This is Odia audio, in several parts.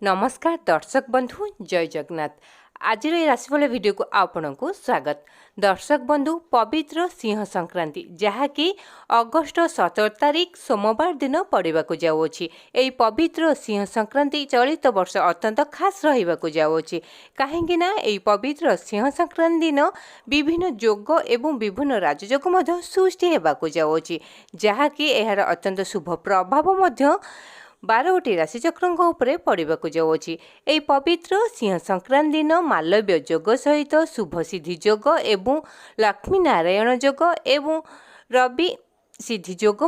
नमस्कार दर्शक बंधु जय जगन्नाथ। आज राशिफल वीडियो को आपण को स्वागत। दर्शक बंधु पवित्र सिंह संक्रांति जहाँकि अगस्ट 17 तारिख सोमवार दिन पड़वा जाऊँगी। यही पवित्र सिंह संक्रांति चलित वर्ष अत्यंत खास रहा जाऊँगी कहीं यही पवित्र सिंह संक्रांति दिन विभिन्न जोग एवं विभिन्न राजयोग सृष्टि होगा जाऊँगी जहाँकि यार अत्यंत शुभ प्रभाव 12 राशिचक्र उपरे पड़वा जाऊँगी। यही पवित्र सिंह संक्रांति दिन मालव्य जोग सहित शुभ सिद्धि जोग एवं लक्ष्मी नारायण जोग एवं रवि सिद्धि जोग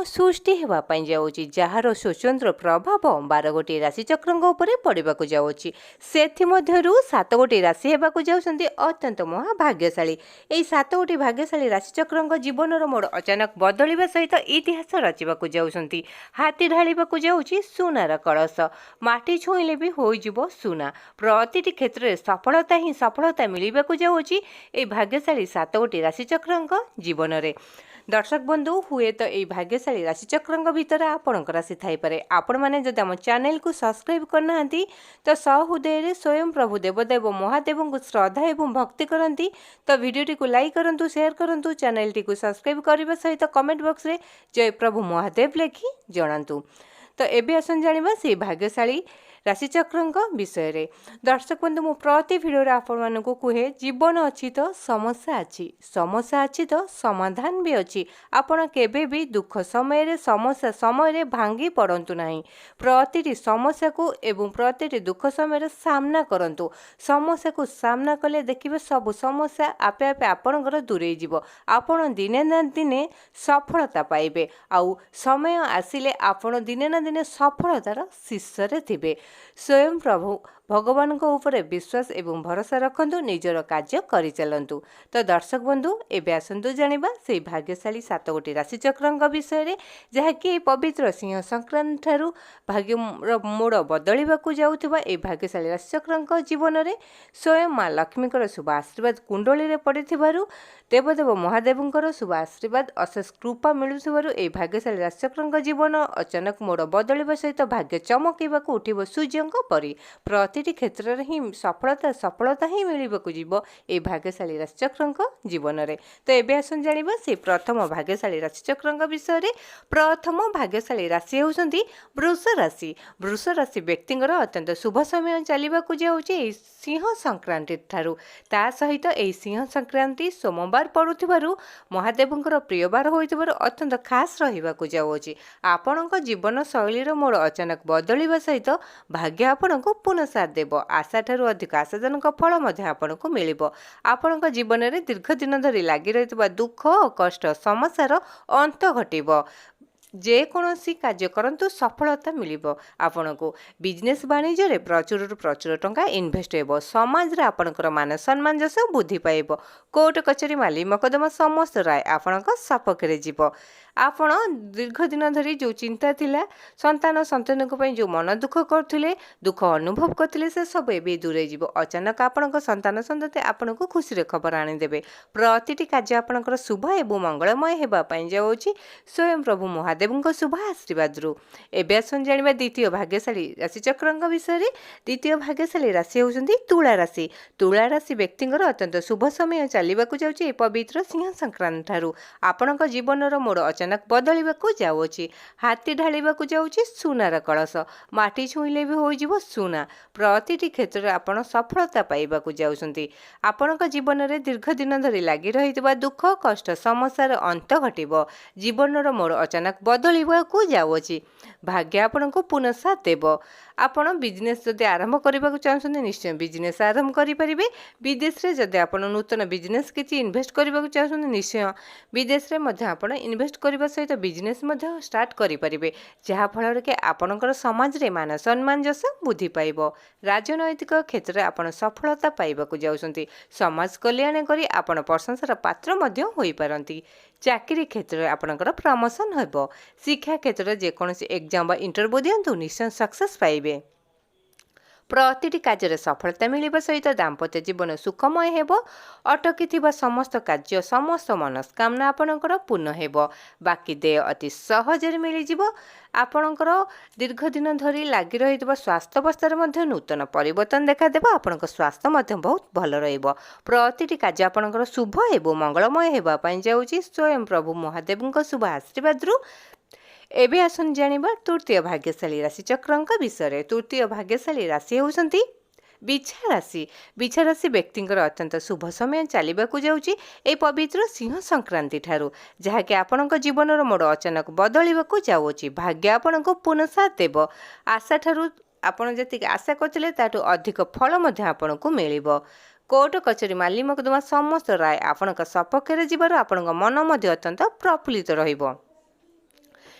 सृष्टि होगापाई जाऊँगी जार स्वतंत्र प्रभाव 12 राशिचक्र उपरे पड़वा जाऊँगी। से 7 गोटी राशि होगा जाऊँगी अत्यंत महाभाग्यशाली। यही 7 गोटी भाग्यशाली राशिचक्र जीवन मोड़ अचानक बदलवा सहित इतिहास रचिबा जाऊँगी। हाथी ढाळिबा जाऊँगी सुनार कलश, माटी छुईले भी हो सुना। प्रतिटी क्षेत्र में सफलता ही सफलता मिलवा जाऊँगी ये भाग्यशाली 7 गोटी राशिचक्र जीवन में। दर्शक बंधु हुए तो यही भाग्यशाली राशिचक्र भितर आपण राशि थाईपे। आपण मैंने जब आम चैनल को सब्सक्राइब करना तो सहृदय स्वयं प्रभु देवदेव महादेव को श्रद्धा एवं भक्ति करती तो वीडियो को लाइक करूँ, शेयर करूँ, चैनल टी को सब्सक्राइब करने सहित कमेंट बॉक्स रे जय प्रभु महादेव लिखि जनातु। तो एबे आसन जानिबा से भाग्यशाली राशिचक्र विषय रे। दर्शक बंधु मु प्रति भिडियो आपण मानक कहे जीवन अच्छी तो समस्या अच्छी, समस्या अच्छी तो समाधान भी अच्छी। आपण केबे भी दुख समय रे समस्या समय रे भांगी पड़तु नहीं। प्रतिटी समस्या को एवं प्रतिटी दुख समय रे सामना करंतु। समस्या को सामना कले देखिबे सब समस्या आपे आपे आपणकर दूरे जीवो। आपण दिने ना दिने सफलता पाइबे आउ समय आसिले आपण दिने ना दिने सफलतार शीर्ष रे थिबे। स्वयं प्रभु भगवान को ऊपर विश्वास एवं भरोसा रखंतु, निजर कार्य करि चलंतु। तो दर्शक बंधु एबे आसंतु जानिबा से भाग्यशाली 7 गोटी राशिचक्र विषय रे जहाँकि पवित्र सिंह संक्रांति ठारू भाग्य मोड़ बदलिबाकू जाउथिबा ए भाग्यशाली राशिचक्र जीवन में स्वयं माँ लक्ष्मीकर शुभ आशीर्वाद कुंडली रे पड़िथिबारु देवदेव महादेवंकर शुभ आशीर्वाद अशेष कृपा मिलुथिबारु ए भाग्यशाली राशिचक्र जीवन अचानक मोड़ बदलिबा सहित भाग्य चमकेबाकू उठिबो सूर्यंक परि। प्रतिटी क्षेत्र में ही सफलता ही मिलवाक जीव ए भाग्यशाली राशिचक्र जीवन में। तो एबे आसन जानिबा से प्रथम भाग्यशाली राशिचक्र विषय रे। प्रथम भाग्यशाली राशि होउछंती वृष राशि। वृष राशि व्यक्तिंकर अत्यंत शुभ समय चलिबाकू जाउची सिंह संक्रांति ठारू। ता सहित ए सिंह संक्रांति सोमवार पड़ुथिबारु महादेवंकर प्रियवार होइथिबारु अत्यंत खास रहिबाकू जाउची। आपणक जीवन शैलीर मोड़ अचानक बदलिबा सहित भाग्य आपणको पुनः साथ देव। आशा ठारू अधिक आशाजनक फल आपको मिलिबो। आपणक जीवन में दीर्घ दिन धरी लगी रही दुख कष्ट समस्यार अंत घटिबो। जेकोसी कार्य करंतु सफलता मिलिबो। आपनको बिजनेस वाणिज्य रे प्रचुर टंका इन्वेस्ट हेबो। समाज रे आपणकर मान सम्मान जस बुद्धि पाइबो। कोर्ट कचेरी माली मकदमा समस्त राय आपणक सपक्ष रे जीवो। आपण दीर्घ दिन धरी जो चिंता थिला संतान को जो मन दुख करथिले दुख अनुभव करथिले से सब एबे दूरे जीवो। अचानक आपणक संतान संतति आपणको खुशी रे खबर आनी देबे। प्रतिटी कार्य आपणकर शुभ एवं मंगलमय हेबा पई जाउची स्वयं प्रभु महादेवंक शुभ आशीर्वाद रु। एबे आसन जानिबा द्वितीय भाग्यशाली राशिचक्र विषय रे। द्वितीय भाग्यशाली राशि होउछंती तुला राशि। तुला राशि व्यक्तिंकर अत्यंत शुभ समय चलिबाकू जाउची पवित्र सिंह संक्रांति ठारू। आपणक जीवनर मोड़ अचानक बदलिबाकू जाउची। हाथी ढाळिबाकू जाउची सुनार कलश, माटी छुईले भी हो सुना। प्रतिटी क्षेत्र में आपण सफलता पाइबाकू जाउछंती। आपणक जीवन में दीर्घ दिन धरी लगी रही दुख कष्ट समस्यार अंत घटिबो। जीवनर मोड़ अचानक बदलिबाकू जाउची। भाग्य आपणको पुनः साथ देव। आपण बिजनेस जदि आरंभ करने को चाहते निश्चय बिजनेस आरंभ करेंगे। विदेश में जदि आप नूतन बिजनेस किसी इन्वेस्ट करने को चाहते निश्चय विदेश में आप इन्वेस्ट करने सहित बिजनेस स्टार्ट करेंगे जहाँफल कि आपणकर समाज रे मान सम्मान जस बुद्धि पाइब। राजनैतिक क्षेत्र में आप सफलता पाइबाकू जाउछंती। समाज कल्याण करी आपण प्रशंसार पात्र होई पारंती। चाकरी क्षेत्र में आपणकर प्रमोशन हेबो। शिक्षा क्षेत्र में जेकोसी एग्जाम बा इंटरव्यू दियंतु निश्चय सक्सेस पाइबे। ପ୍ରତିଟି କାର୍ଯ୍ୟରେ ସଫଳତା ମିଳିବା ସହିତ ଦାମ୍ପତ୍ୟ ଜୀବନ ସୁଖମୟ ହେବ। ଅଟକିଥିବା ସମସ୍ତ କାର୍ଯ୍ୟ ସମସ୍ତ ମନସ୍କାମନା ଆପଣଙ୍କର ପୂର୍ଣ୍ଣ ହେବ। ବାକି ଦେୟ ଅତି ସହଜରେ ମିଳିଯିବ। ଆପଣଙ୍କର ଦୀର୍ଘ ଦିନ ଧରି ଲାଗି ରହିଥିବା ସ୍ୱାସ୍ଥ୍ୟାବସ୍ଥାରେ ମଧ୍ୟ ନୂତନ ପରିବର୍ତ୍ତନ ଦେଖାଦେବ। ଆପଣଙ୍କ ସ୍ୱାସ୍ଥ୍ୟ ମଧ୍ୟ ବହୁତ ଭଲ ରହିବ। ପ୍ରତିଟି କାର୍ଯ୍ୟ ଆପଣଙ୍କର ଶୁଭ ଏବଂ ମଙ୍ଗଳମୟ ହେବା ପାଇଁ ଯାଉଛି ସ୍ୱୟଂ ପ୍ରଭୁ ମହାଦେବଙ୍କ ଶୁଭ ଆଶୀର୍ବାଦରୁ। ଏବେ ଆସନ୍ତୁ ଜାଣିବା ତୃତୀୟ ଭାଗ୍ୟଶାଳୀ ରାଶିଚକ୍ରଙ୍କ ବିଷୟରେ। ତୃତୀୟ ଭାଗ୍ୟଶାଳୀ ରାଶି ହେଉଛନ୍ତି ବିଛା ରାଶି। ବିଛା ରାଶି ବ୍ୟକ୍ତିଙ୍କର ଅତ୍ୟନ୍ତ ଶୁଭ ସମୟ ଚାଲିବାକୁ ଯାଉଛି ଏହି ପବିତ୍ର ସିଂହ ସଂକ୍ରାନ୍ତି ଠାରୁ, ଯାହାକି ଆପଣଙ୍କ ଜୀବନର ମୋଡ଼ ଅଚାନକ ବଦଳିବାକୁ ଯାଉଅଛି। ଭାଗ୍ୟ ଆପଣଙ୍କୁ ପୁନଃ ସାଥ ଦେବ। ଆଶା ଠାରୁ ଆପଣ ଯେତିକି ଆଶା କରିଥିଲେ ତାଠୁ ଅଧିକ ଫଳ ମଧ୍ୟ ଆପଣଙ୍କୁ ମିଳିବ। କୋର୍ଟ କଚେରୀ ମାଲି ମକଦ୍ଦମା ସମସ୍ତ ରାୟ ଆପଣଙ୍କ ସପକ୍ଷରେ ଯିବାରୁ ଆପଣଙ୍କ ମନ ମଧ୍ୟ ଅତ୍ୟନ୍ତ ପ୍ରଫୁଲ୍ଲିତ ରହିବ।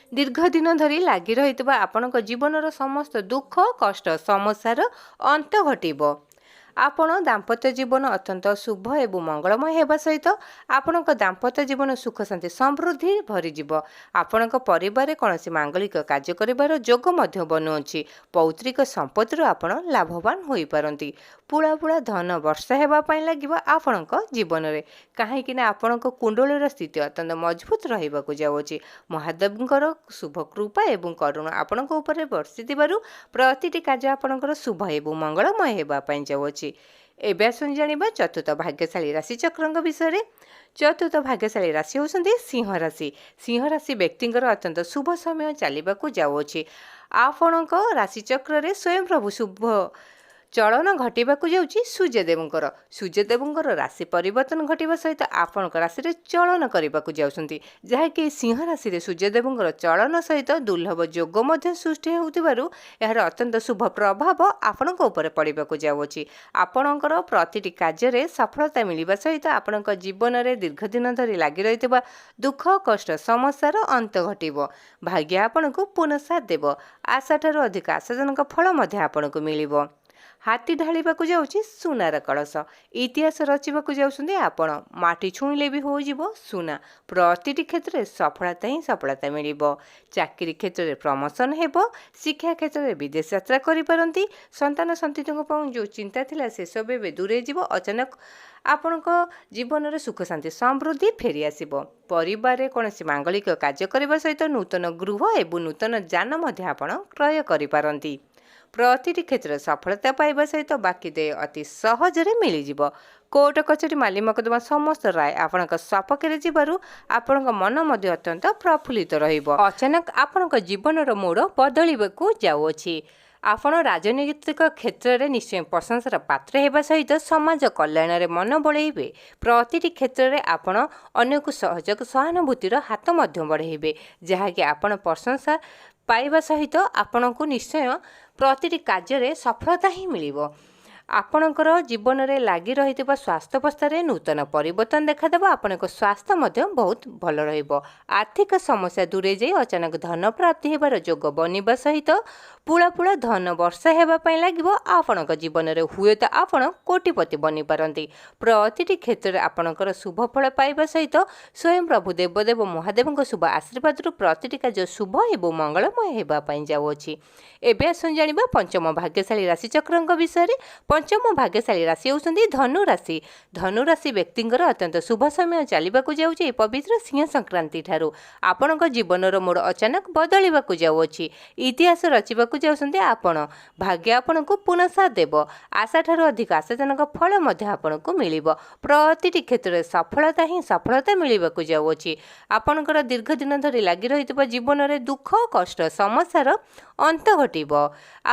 ଦୀର୍ଘ ଦିନ ଧରି ଲାଗି ରହିଥିବା ଆପଣଙ୍କ ଜୀବନର ସମସ୍ତ ଦୁଃଖ କଷ୍ଟ ସମସ୍ୟାର ଅନ୍ତ ଘଟିବ। ଆପଣ ଦାମ୍ପତ୍ୟ ଜୀବନ ଅତ୍ୟନ୍ତ ଶୁଭ ଏବଂ ମଙ୍ଗଳମୟ ହେବା ସହିତ ଆପଣଙ୍କ ଦାମ୍ପତ୍ୟ ଜୀବନ ସୁଖ ଶାନ୍ତି ସମୃଦ୍ଧି ଭରିଯିବ। ଆପଣଙ୍କ ପରିବାରରେ କୌଣସି ମାଙ୍ଗଳିକ କାର୍ଯ୍ୟ କରିବାର ଯୋଗ ମଧ୍ୟ ବନୁଅଛି। ପୌତ୍ରିକ ସମ୍ପତ୍ତିରୁ ଆପଣ ଲାଭବାନ ହୋଇପାରନ୍ତି। ପୁଳା ଧନ ବର୍ଷା ହେବା ପାଇଁ ଲାଗିବ ଆପଣଙ୍କ ଜୀବନରେ, କାହିଁକିନା ଆପଣଙ୍କ କୁଣ୍ଡଳୀର ସ୍ଥିତି ଅତ୍ୟନ୍ତ ମଜବୁତ ରହିବାକୁ ଯାଉଅଛି। ମହାଦେବଙ୍କର ଶୁଭ କୃପା ଏବଂ କରୁଣା ଆପଣଙ୍କ ଉପରେ ବର୍ଷିଥିବାରୁ ପ୍ରତିଟି କାର୍ଯ୍ୟ ଆପଣଙ୍କର ଶୁଭ ଏବଂ ମଙ୍ଗଳମୟ ହେବା ପାଇଁ ଯାଉଅଛି। ଏବେ ଆସନ୍ତୁ ଜାଣିବା ଚତୁର୍ଥ ଭାଗ୍ୟଶାଳୀ ରାଶିଚକ୍ରଙ୍କ ବିଷୟରେ। ଚତୁର୍ଥ ଭାଗ୍ୟଶାଳୀ ରାଶି ହେଉଛନ୍ତି ସିଂହ ରାଶି। ସିଂହ ରାଶି ବ୍ୟକ୍ତିଙ୍କର ଅତ୍ୟନ୍ତ ଶୁଭ ସମୟ ଚାଲିବାକୁ ଯାଉଅଛି। ଆପଣଙ୍କ ରାଶିଚକ୍ରରେ ସ୍ୱୟଂ ପ୍ରଭୁ ଶୁଭ ଚଳନ ଘଟିବାକୁ ଯାଉଛି ସୂର୍ଯ୍ୟଦେବଙ୍କର। ସୂର୍ଯ୍ୟଦେବଙ୍କର ରାଶି ପରିବର୍ତ୍ତନ ଘଟିବା ସହିତ ଆପଣଙ୍କ ରାଶିରେ ଚଳନ କରିବାକୁ ଯାଉଛନ୍ତି, ଯାହାକି ସିଂହ ରାଶିରେ ସୂର୍ଯ୍ୟଦେବଙ୍କର ଚଳନ ସହିତ ଦୁର୍ଲଭ ଯୋଗ ମଧ୍ୟ ସୃଷ୍ଟି ହେଉଥିବାରୁ ଏହାର ଅତ୍ୟନ୍ତ ଶୁଭ ପ୍ରଭାବ ଆପଣଙ୍କ ଉପରେ ପଡ଼ିବାକୁ ଯାଉଅଛି। ଆପଣଙ୍କର ପ୍ରତିଟି କାର୍ଯ୍ୟରେ ସଫଳତା ମିଳିବା ସହିତ ଆପଣଙ୍କ ଜୀବନରେ ଦୀର୍ଘ ଦିନ ଧରି ଲାଗି ରହିଥିବା ଦୁଃଖ କଷ୍ଟ ସମସ୍ୟାର ଅନ୍ତ ଘଟିବ। ଭାଗ୍ୟ ଆପଣଙ୍କୁ ପୁନଃ ସାଥ ଦେବ। ଆଶାଠାରୁ ଅଧିକ ଆଶାଜନକ ଫଳ ମଧ୍ୟ ଆପଣଙ୍କୁ ମିଳିବ। ହାତୀ ଢାଳିବାକୁ ଯାଉଛି ସୁନାର କଳସ। ଇତିହାସ ରଚିବାକୁ ଯାଉଛନ୍ତି ଆପଣ। ମାଟି ଛୁଇଁଲେ ବି ହୋଇଯିବ ସୁନା। ପ୍ରତିଟି କ୍ଷେତ୍ରରେ ସଫଳତା ହିଁ ସଫଳତା ମିଳିବ। ଚାକିରି କ୍ଷେତ୍ରରେ ପ୍ରମୋଶନ ହେବ। ଶିକ୍ଷା କ୍ଷେତ୍ରରେ ବିଦେଶ ଯାତ୍ରା କରିପାରନ୍ତି। ସନ୍ତାନ ସନ୍ତତିଙ୍କ ପାଇଁ ଯେଉଁ ଚିନ୍ତା ଥିଲା ସେସବୁ ଏବେ ଦୂରେଇ ଯିବ। ଅଚାନକ ଆପଣଙ୍କ ଜୀବନରେ ସୁଖ ଶାନ୍ତି ସମୃଦ୍ଧି ଫେରିଆସିବ। ପରିବାରରେ କୌଣସି ମାଙ୍ଗଳିକ କାର୍ଯ୍ୟ କରିବା ସହିତ ନୂତନ ଗୃହ ଏବଂ ନୂତନ ଯାନ ମଧ୍ୟ ଆପଣ କ୍ରୟ କରିପାରନ୍ତି। ପ୍ରତିଟି କ୍ଷେତ୍ରରେ ସଫଳତା ପାଇବା ସହିତ ବାକି ଦେୟ ଅତି ସହଜରେ ମିଳିଯିବ। କୋର୍ଟ କଚେରୀ ମାଲି ମକଦ୍ଦମା ସମସ୍ତ ରାୟ ଆପଣଙ୍କ ସପକ୍ଷରେ ଯିବାରୁ ଆପଣଙ୍କ ମନ ମଧ୍ୟ ଅତ୍ୟନ୍ତ ପ୍ରଫୁଲ୍ଲିତ ରହିବ। ଅଚାନକ ଆପଣଙ୍କ ଜୀବନର ମୋଡ଼ ବଦଳିବାକୁ ଯାଉଅଛି। ଆପଣ ରାଜନୈତିକ କ୍ଷେତ୍ରରେ ନିଶ୍ଚୟ ପ୍ରଶଂସାର ପାତ୍ର ହେବା ସହିତ ସମାଜ କଲ୍ୟାଣରେ ମନ ବଳେଇବେ। ପ୍ରତିଟି କ୍ଷେତ୍ରରେ ଆପଣ ଅନ୍ୟକୁ ସହଯୋଗ ସହାନୁଭୂତିର ହାତ ମଧ୍ୟ ବଢ଼ାଇବେ, ଯାହାକି ଆପଣ ପ୍ରଶଂସା ପାଇବା ସହିତ ଆପଣଙ୍କୁ ନିଶ୍ଚୟ ପ୍ରତିଟି କାର୍ଯ୍ୟରେ ସଫଳତା ହିଁ ମିଳିବ। ଆପଣଙ୍କର ଜୀବନରେ ଲାଗି ରହିଥିବା ସ୍ୱାସ୍ଥ୍ୟାବସ୍ଥାରେ ନୂତନ ପରିବର୍ତ୍ତନ ଦେଖାଦେବ। ଆପଣଙ୍କ ସ୍ୱାସ୍ଥ୍ୟ ମଧ୍ୟ ବହୁତ ଭଲ ରହିବ। ଆର୍ଥିକ ସମସ୍ୟା ଦୂରେଇ ଯାଇ ଅଚାନକ ଧନ ପ୍ରାପ୍ତି ହେବାର ଯୋଗ ବନିବା ସହିତ ପୁଳା ଧନ ବର୍ଷା ହେବା ପାଇଁ ଲାଗିବ। ଆପଣଙ୍କ ଜୀବନରେ ହୁଏତ ଆପଣ କୋଟିପତି ବନିପାରନ୍ତି। ପ୍ରତିଟି କ୍ଷେତ୍ରରେ ଆପଣଙ୍କର ଶୁଭ ଫଳ ପାଇବା ସହିତ ସ୍ୱୟଂ ପ୍ରଭୁ ଦେବଦେବ ମହାଦେବଙ୍କ ଶୁଭ ଆଶୀର୍ବାଦରୁ ପ୍ରତିଟି କାର୍ଯ୍ୟ ଶୁଭ ଏବଂ ମଙ୍ଗଳମୟ ହେବା ପାଇଁ ଯାଉଅଛି। ଏବେ ଆସନ୍ତୁ ଜାଣିବା ପଞ୍ଚମ ଭାଗ୍ୟଶାଳୀ ରାଶିଚକ୍ରଙ୍କ ବିଷୟରେ। ପଞ୍ଚମ ଭାଗ୍ୟଶାଳୀ ରାଶି ହେଉଛନ୍ତି ଧନୁ ରାଶି। ଧନୁ ରାଶି ବ୍ୟକ୍ତିଙ୍କର ଅତ୍ୟନ୍ତ ଶୁଭ ସମୟ ଚାଲିବାକୁ ଯାଉଛି ଏହି ପବିତ୍ର ସିଂହ ସଂକ୍ରାନ୍ତି ଠାରୁ। ଆପଣଙ୍କ ଜୀବନର ମୋଡ଼ ଅଚାନକ ବଦଳିବାକୁ ଯାଉଅଛି। ଇତିହାସ ରଚିବାକୁ ଯାଉଛନ୍ତି ଆପଣ। ଭାଗ୍ୟ ଆପଣଙ୍କୁ ପୁନଃ ସାଥ ଦେବ। ଆଶାଠାରୁ ଅଧିକ ଆଶାଜନକ ଫଳ ମଧ୍ୟ ଆପଣଙ୍କୁ ମିଳିବ। ପ୍ରତିଟି କ୍ଷେତ୍ରରେ ସଫଳତା ହିଁ ସଫଳତା ମିଳିବାକୁ ଯାଉଅଛି। ଆପଣଙ୍କର ଦୀର୍ଘ ଦିନ ଧରି ଲାଗି ରହିଥିବା ଜୀବନରେ ଦୁଃଖ କଷ୍ଟ ସମସ୍ୟାର ଅନ୍ତ ଘଟିବ।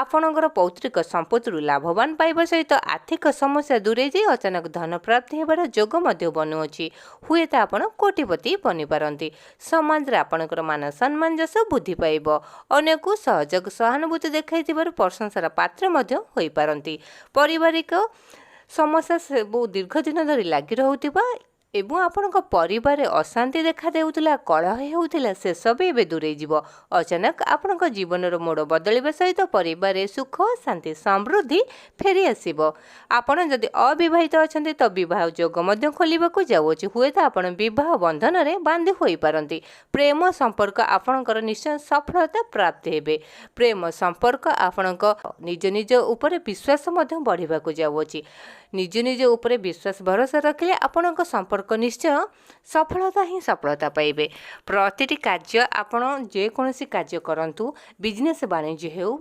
ଆପଣଙ୍କର ପୌତ୍ରିକ ସମ୍ପତ୍ତିରୁ ଲାଭବାନ ପାଇବା ସହିତ ଆର୍ଥିକ ସମସ୍ୟା ଦୂରେଇ ଯାଇ ଅଚାନକ ଧନ ପ୍ରାପ୍ତି ହେବାର ଯୋଗ ମଧ୍ୟ ବନୁଅଛି। ହୁଏତ ଆପଣ କୋଟିପତି ବନିପାରନ୍ତି। ସମାଜରେ ଆପଣଙ୍କର ମାନ ସମ୍ମାନ ଯଶ ବୃଦ୍ଧି ପାଇବ। ଅନ୍ୟକୁ ସହଯୋଗ ସହାନୁଭୂତି ଦେଖାଇଥିବାରୁ ପ୍ରଶଂସାର ପାତ୍ର ମଧ୍ୟ ହୋଇପାରନ୍ତି। ପାରିବାରିକ ସମସ୍ୟା ବହୁ ଦୀର୍ଘ ଦିନ ଧରି ଲାଗି ରହୁଥିବା ଏବଂ ଆପଣଙ୍କ ପରିବାରରେ ଅଶାନ୍ତି ଦେଖାଦେଉଥିଲା, କଳହ ହେଉଥିଲା, ସେସବୁ ଏବେ ଦୂରେଇ ଯିବ। ଅଚାନକ ଆପଣଙ୍କ ଜୀବନର ମୋଡ଼ ବଦଳିବା ସହିତ ପରିବାରରେ ସୁଖ, ଶାନ୍ତି, ସମୃଦ୍ଧି ଫେରି ଆସିବ। ଆପଣ ଯଦି ଅବିବାହିତ ଅଛନ୍ତି ତ ବିବାହ ଯୋଗ ମଧ୍ୟ ଖୋଲିବାକୁ ଯାଉଅଛି। ହୁଏତ ଆପଣ ବିବାହ ବନ୍ଧନରେ ବାନ୍ଧି ହୋଇପାରନ୍ତି। ପ୍ରେମ ସମ୍ପର୍କ ଆପଣଙ୍କର ନିଶ୍ଚୟ ସଫଳତା ପ୍ରାପ୍ତି ହେବେ। ପ୍ରେମ ସମ୍ପର୍କ ଆପଣଙ୍କ ନିଜ ଉପରେ ବିଶ୍ୱାସ ମଧ୍ୟ ବଢ଼ିବାକୁ ଯାଉଅଛି। ନିଜ ଉପରେ ବିଶ୍ୱାସ ଭରସା ରଖିଲେ ଆପଣଙ୍କ ସମ୍ପର୍କ ନିଶ୍ଚୟ ସଫଳତା ପାଇବେ। ପ୍ରତିଟି କାର୍ଯ୍ୟ ଆପଣ ଯେକୌଣସି କାର୍ଯ୍ୟ କରନ୍ତୁ, ବିଜନେସ୍ ବାଣିଜ୍ୟ ହେଉ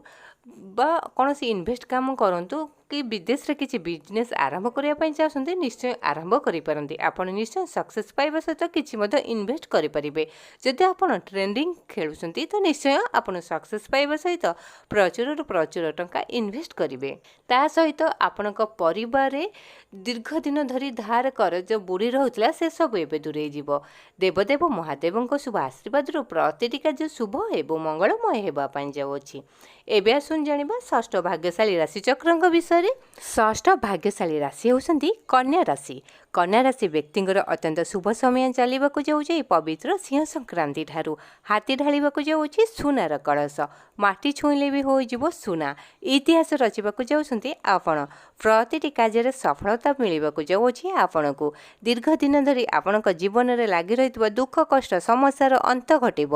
ବା କୌଣସି ଇନଭେଷ୍ଟ କାମ କରନ୍ତୁ କି ବିଦେଶରେ କିଛି ବିଜନେସ୍ ଆରମ୍ଭ କରିବା ପାଇଁ ଚାହୁଁଛନ୍ତି, ନିଶ୍ଚୟ ଆରମ୍ଭ କରିପାରନ୍ତି। ଆପଣ ନିଶ୍ଚୟ ସକ୍ସେସ୍ ପାଇବା ସହିତ କିଛି ମଧ୍ୟ ଇନଭେଷ୍ଟ କରିପାରିବେ। ଯଦି ଆପଣ ଟ୍ରେଡିଂ ଖେଳୁଛନ୍ତି ତ ନିଶ୍ଚୟ ଆପଣ ସକ୍ସେସ୍ ପାଇବା ସହିତ ପ୍ରଚୁର ଟଙ୍କା ଇନଭେଷ୍ଟ କରିବେ। ତା ସହିତ ଆପଣଙ୍କ ପରିବାରରେ ଦୀର୍ଘ ଦିନ ଧରି ଧାର କରଜ ବୁଡ଼ି ରହୁଥିଲା, ସେସବୁ ଏବେ ଦୂରେଇ ଯିବ। ଦେବଦେବ ମହାଦେବଙ୍କ ଶୁଭ ଆଶୀର୍ବାଦରୁ ପ୍ରତିଟି କାର୍ଯ୍ୟ ଶୁଭ ଏବଂ ମଙ୍ଗଳମୟ ହେବା ପାଇଁ ଯାଉଅଛି। ଏବେ ଆସନ୍ତୁ ଜାଣିବା ଷଷ୍ଠ ଭାଗ୍ୟଶାଳୀ ରାଶିଚକ୍ରଙ୍କ ବିଷୟରେ। ଷଷ୍ଠ ଭାଗ୍ୟଶାଳୀ ରାଶି ହେଉଛନ୍ତି କନ୍ୟା ରାଶି। କନ୍ୟା ରାଶି ବ୍ୟକ୍ତିଙ୍କର ଅତ୍ୟନ୍ତ ଶୁଭ ସମୟ ଚାଲିବାକୁ ଯାଉଛି। ଏହି ପବିତ୍ର ସିଂହ ସଂକ୍ରାନ୍ତି ଠାରୁ ହାତୀ ଢାଳିବାକୁ ଯାଉଛି ସୁନାର କଳସ। ମାଟି ଛୁଇଁଲେ ବି ହୋଇଯିବ ସୁନା। ଇତିହାସ ରଚିବାକୁ ଯାଉଛନ୍ତି ଆପଣ। ପ୍ରତିଟି କାର୍ଯ୍ୟରେ ସଫଳତା ମିଳିବାକୁ ଯାଉଅଛି ଆପଣଙ୍କୁ। ଦୀର୍ଘ ଦିନ ଧରି ଆପଣଙ୍କ ଜୀବନରେ ଲାଗି ରହିଥିବା ଦୁଃଖ, କଷ୍ଟ, ସମସ୍ୟାର ଅନ୍ତ ଘଟିବ।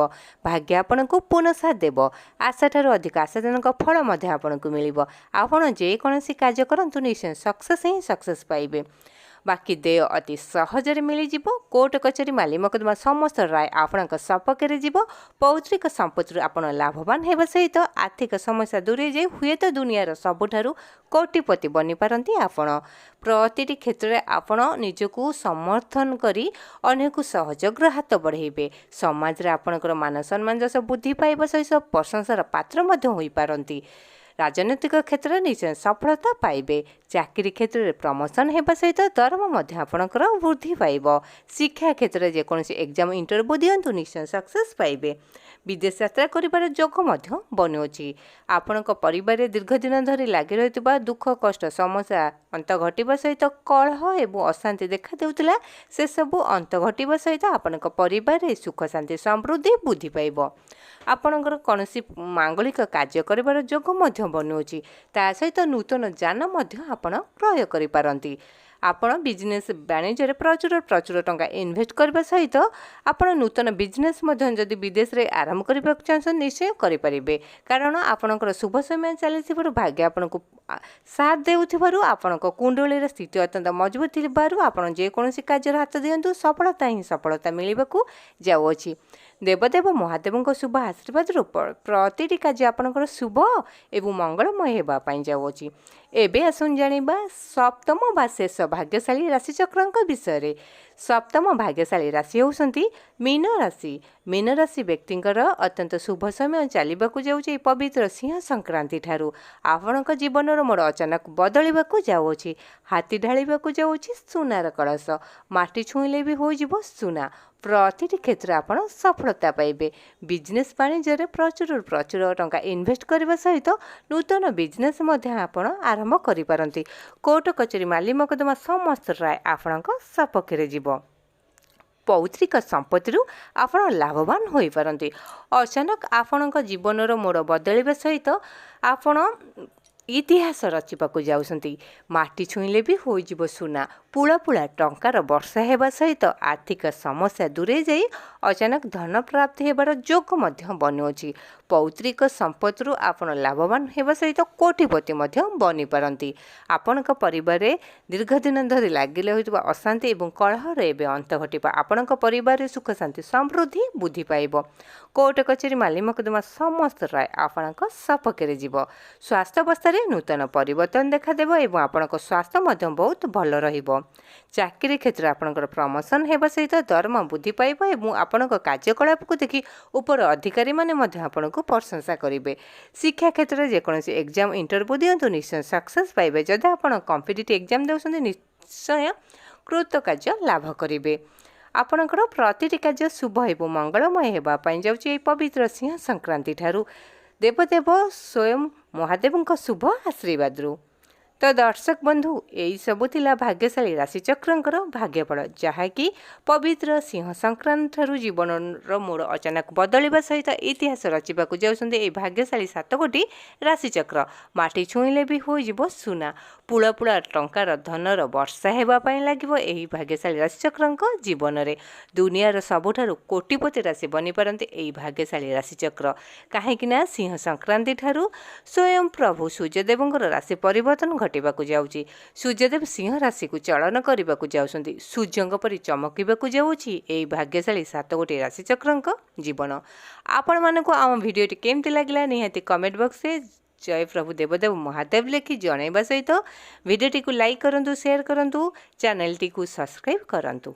ଭାଗ୍ୟ ଆପଣଙ୍କୁ ପୂର୍ଣ୍ଣ ସାଥ ଦେବ। ଆଶାଠାରୁ ଅଧିକ ଆଶାଜନକ ଫଳ ମଧ୍ୟ ଆପଣଙ୍କୁ ମିଳିବ। ଆପଣ ଯେକୌଣସି କାର୍ଯ୍ୟ କରନ୍ତୁ, ନିଶ୍ଚୟ ସକ୍ସେସ୍ ପାଇବେ। ବାକି ଦେୟ ଅତି ସହଜରେ ମିଳିଯିବ। କୋର୍ଟ କଚେରୀ, ମାଲି ମକଦ୍ଦମା ସମସ୍ତ ରାୟ ଆପଣଙ୍କ ସପକ୍ଷରେ ଯିବ। ପୌତ୍ରିକ ସମ୍ପତ୍ତିରୁ ଆପଣ ଲାଭବାନ ହେବା ସହିତ ଆର୍ଥିକ ସମସ୍ୟା ଦୂରେଇ ଯାଇ ହୁଏତ ଦୁନିଆର ସବୁଠାରୁ କୋଟିପତି ବନିପାରନ୍ତି ଆପଣ। ପ୍ରତିଟି କ୍ଷେତ୍ରରେ ଆପଣ ନିଜକୁ ସମର୍ଥନ କରି ଅନ୍ୟକୁ ସହଯୋଗର ହାତ ବଢ଼ାଇବେ। ସମାଜରେ ଆପଣଙ୍କର ମାନ ସମ୍ମାନ ଯଶ ବୃଦ୍ଧି ପାଇବା ସହିତ ପ୍ରଶଂସାର ପାତ୍ର ମଧ୍ୟ ହୋଇପାରନ୍ତି। ରାଜନୈତିକ କ୍ଷେତ୍ରରେ ନିଶ୍ଚୟ ସଫଳତା ପାଇବେ। ଚାକିରି କ୍ଷେତ୍ରରେ ପ୍ରମୋସନ ହେବା ସହିତ ଦରମା ମଧ୍ୟ ଆପଣଙ୍କର ବୃଦ୍ଧି ପାଇବ। ଶିକ୍ଷା କ୍ଷେତ୍ରରେ ଯେକୌଣସି ଏକ୍ଜାମ ଇଣ୍ଟରଭ୍ୟୁ ଦିଅନ୍ତୁ, ନିଶ୍ଚୟ ସକ୍ସେସ୍ ପାଇବେ। ବିଦେଶ ଯାତ୍ରା କରିବାର ଯୋଗ ମଧ୍ୟ ବନୁଅଛି। ଆପଣଙ୍କ ପରିବାରରେ ଦୀର୍ଘ ଦିନ ଧରି ଲାଗି ରହିଥିବା ଦୁଃଖ, କଷ୍ଟ, ସମସ୍ୟା ଅନ୍ତ ଘଟିବା ସହିତ କଳହ ଏବଂ ଅଶାନ୍ତି ଦେଖାଦେଉଥିଲା, ସେସବୁ ଅନ୍ତ ଘଟିବା ସହିତ ଆପଣଙ୍କ ପରିବାରରେ ସୁଖ, ଶାନ୍ତି, ସମୃଦ୍ଧି ବୃଦ୍ଧି ପାଇବ। ଆପଣଙ୍କର କୌଣସି ମାଙ୍ଗଳିକ କାର୍ଯ୍ୟ କରିବାର ଯୋଗ ମଧ୍ୟ ବନୁଅଛି। ତା ସହିତ ନୂତନ ଯାନ ମଧ୍ୟ ଆପଣ କ୍ରୟ କରିପାରନ୍ତି। ଆପଣ ବିଜନେସ୍ ବାଣିଜ୍ୟରେ ପ୍ରଚୁର ଟଙ୍କା ଇନଭେଷ୍ଟ କରିବା ସହିତ ଆପଣ ନୂତନ ବିଜନେସ୍ ମଧ୍ୟ ଯଦି ବିଦେଶରେ ଆରମ୍ଭ କରିବାକୁ ଚାହୁଁଛନ୍ତି, ନିଶ୍ଚୟ କରିପାରିବେ। କାରଣ ଆପଣଙ୍କର ଶୁଭ ସମୟ ଚାଲିଥିବାରୁ, ଭାଗ୍ୟ ଆପଣଙ୍କୁ ସାଥ ଦେଉଥିବାରୁ, ଆପଣଙ୍କ କୁଣ୍ଡଳୀର ସ୍ଥିତି ଅତ୍ୟନ୍ତ ମଜବୁତ ଥିବାରୁ ଆପଣ ଯେକୌଣସି କାର୍ଯ୍ୟରେ ହାତ ଦିଅନ୍ତୁ, ସଫଳତା ମିଳିବାକୁ ଯାଉଅଛି। ଦେବଦେବ ମହାଦେବଙ୍କ ଶୁଭ ଆଶୀର୍ବାଦରୁ ପ୍ରତିଟି କାର୍ଯ୍ୟ ଆପଣଙ୍କର ଶୁଭ ଏବଂ ମଙ୍ଗଳମୟ ହେବା ପାଇଁ ଯାଉଅଛି। ଏବେ ଆସନ୍ତୁ ଜାଣିବା ସପ୍ତମ ବା ଶେଷ ଭାଗ୍ୟଶାଳୀ ରାଶିଚକ୍ରଙ୍କ ବିଷୟରେ। ସପ୍ତମ ଭାଗ୍ୟଶାଳୀ ରାଶି ହେଉଛନ୍ତି ମୀନ ରାଶି। ମୀନ ରାଶି ବ୍ୟକ୍ତିଙ୍କର ଅତ୍ୟନ୍ତ ଶୁଭ ସମୟ ଚାଲିବାକୁ ଯାଉଛି। ଏହି ପବିତ୍ର ସିଂହ ସଂକ୍ରାନ୍ତି ଠାରୁ ଆପଣଙ୍କ ଜୀବନର ମୋଡ଼ ଅଚାନକ ବଦଳିବାକୁ ଯାଉଅଛି। ହାତୀ ଢାଳିବାକୁ ଯାଉଛି ସୁନାର କଳସ। ମାଟି ଛୁଇଁଲେ ବି ହୋଇଯିବ ସୁନା। ପ୍ରତିଟି କ୍ଷେତ୍ରରେ ଆପଣ ସଫଳତା ପାଇବେ। ବିଜନେସ୍ ବାଣିଜ୍ୟରେ ପ୍ରଚୁର ଟଙ୍କା ଇନଭେଷ୍ଟ କରିବା ସହିତ ନୂତନ ବିଜନେସ୍ ମଧ୍ୟ ଆପଣ ଆରମ୍ଭ କରିପାରନ୍ତି। କୋର୍ଟ କଚେରୀ, ମାଲି ମକଦ୍ଦମା ସମସ୍ତ ରାୟ ଆପଣଙ୍କ ସପକ୍ଷରେ ଯିବ। ପୌତ୍ରିକ ସମ୍ପତ୍ତିରୁ ଆପଣ ଲାଭବାନ ହୋଇପାରନ୍ତି। ଅଚାନକ ଆପଣଙ୍କ ଜୀବନର ମୋଡ଼ ବଦଳିବା ସହିତ ଆପଣ ଇତିହାସ ରଚିବାକୁ ଯାଉଛନ୍ତି। ମାଟି ଛୁଇଁଲେ ବି ହୋଇଯିବ ସୁନା। ପୁଳା ଟଙ୍କାର ବର୍ଷା ହେବା ସହିତ ଆର୍ଥିକ ସମସ୍ୟା ଦୂରେଇ ଯାଇ ଅଚାନକ ଧନ ପ୍ରାପ୍ତି ହେବାର ଯୋଗ ମଧ୍ୟ ବନୁଅଛି। ପୌତ୍ରିକ ସମ୍ପତ୍ତିରୁ ଆପଣ ଲାଭବାନ ହେବା ସହିତ କୋଟିପତି ମଧ୍ୟ ବନିପାରନ୍ତି। ଆପଣଙ୍କ ପରିବାରରେ ଦୀର୍ଘ ଦିନ ଧରି ଲାଗି ରହିଥିବା ଅଶାନ୍ତି ଏବଂ କଳହର ଏବେ ଅନ୍ତ ଘଟିବ। ଆପଣଙ୍କ ପରିବାରରେ ସୁଖ, ଶାନ୍ତି, ସମୃଦ୍ଧି ବୃଦ୍ଧି ପାଇବ। କୋର୍ଟ କଚେରୀ, ମାଲି ମକଦ୍ଦମା ସମସ୍ତ ରାୟ ଆପଣଙ୍କ ସପକ୍ଷରେ ଯିବ। ସ୍ୱାସ୍ଥ୍ୟ ଅବସ୍ଥାରେ ନୂତନ ପରିବର୍ତ୍ତନ ଦେଖାଦେବ ଏବଂ ଆପଣଙ୍କ ସ୍ୱାସ୍ଥ୍ୟ ମଧ୍ୟ ବହୁତ ଭଲ ରହିବ। ଚାକିରି କ୍ଷେତ୍ରରେ ଆପଣଙ୍କର ପ୍ରମୋସନ ହେବା ସହିତ ଦରମା ବୃଦ୍ଧି ପାଇବ ଏବଂ ଆପଣଙ୍କ କାର୍ଯ୍ୟକଳାପକୁ ଦେଖି ଉପର ଅଧିକାରୀମାନେ ମଧ୍ୟ ଆପଣଙ୍କୁ ପ୍ରଶଂସା କରିବେ। ଶିକ୍ଷା କ୍ଷେତ୍ରରେ ଯେକୌଣସି ଏକ୍ଜାମ ଇଣ୍ଟରଭ୍ୟୁ ଦିଅନ୍ତୁ, ନିଶ୍ଚୟ ସକ୍ସେସ୍ ପାଇବେ। ଯଦି ଆପଣ କମ୍ପିଟିଟିଭ୍ ଏକ୍ଜାମ ଦେଉଛନ୍ତି, ନିଶ୍ଚୟ କୃତକାର୍ଯ୍ୟ ଲାଭ କରିବେ। ଆପଣଙ୍କର ପ୍ରତିଟି କାର୍ଯ୍ୟ ଶୁଭ ଏବଂ ମଙ୍ଗଳମୟ ହେବା ପାଇଁ ଯାଉଛି। ଏହି ପବିତ୍ର ସିଂହ ସଂକ୍ରାନ୍ତି ଠାରୁ ଦେବଦେବ ସ୍ୱୟଂ ମହାଦେବଙ୍କ ଶୁଭ ଆଶୀର୍ବାଦରୁ। तो दर्शक बंधु यही सबू थिला भाग्यशाली राशिचक्रंकर भाग्यफल जहाँकि पवित्र सिंह संक्रांति ठारू जीवन मोड़ अचानक बदलवा सहित इतिहास रचिबाकु जाउछन्ते ए भाग्यशाली 7 गोटी राशिचक्र माटी छुईले भी होइजिबो सुना पुला पुला टंकार धनर वर्षा हेबा पई लागिबो एही भाग्यशाली राशिचक्रंक जीवन रे दुनियार सबुठारु कोटिपति राशि बनी पारन्ते एही भाग्यशाली राशिचक्र काहेकिना सिंह संक्रांति ठारू स्वयं प्रभु सूर्यदेवंकर राशि परिवर्तन घटिबाकु जाउची सूर्यदेव सिंह राशि को चलन करबाकु जाउछन्ती सूर्यंक परि चमकिबाकु जाउची एही भाग्यशाली 7 गोटी राशिचक्रंक जीवन आपण मानको आम भिडियोटी केमती लागला निहाती कमेंट बॉक्स रे जय प्रभु देवदेव महादेव लिखि जणाइबा सहित भिडियोटी को लाइक करंतु शेयर करंतु चैनल टी को सब्सक्राइब करंतु।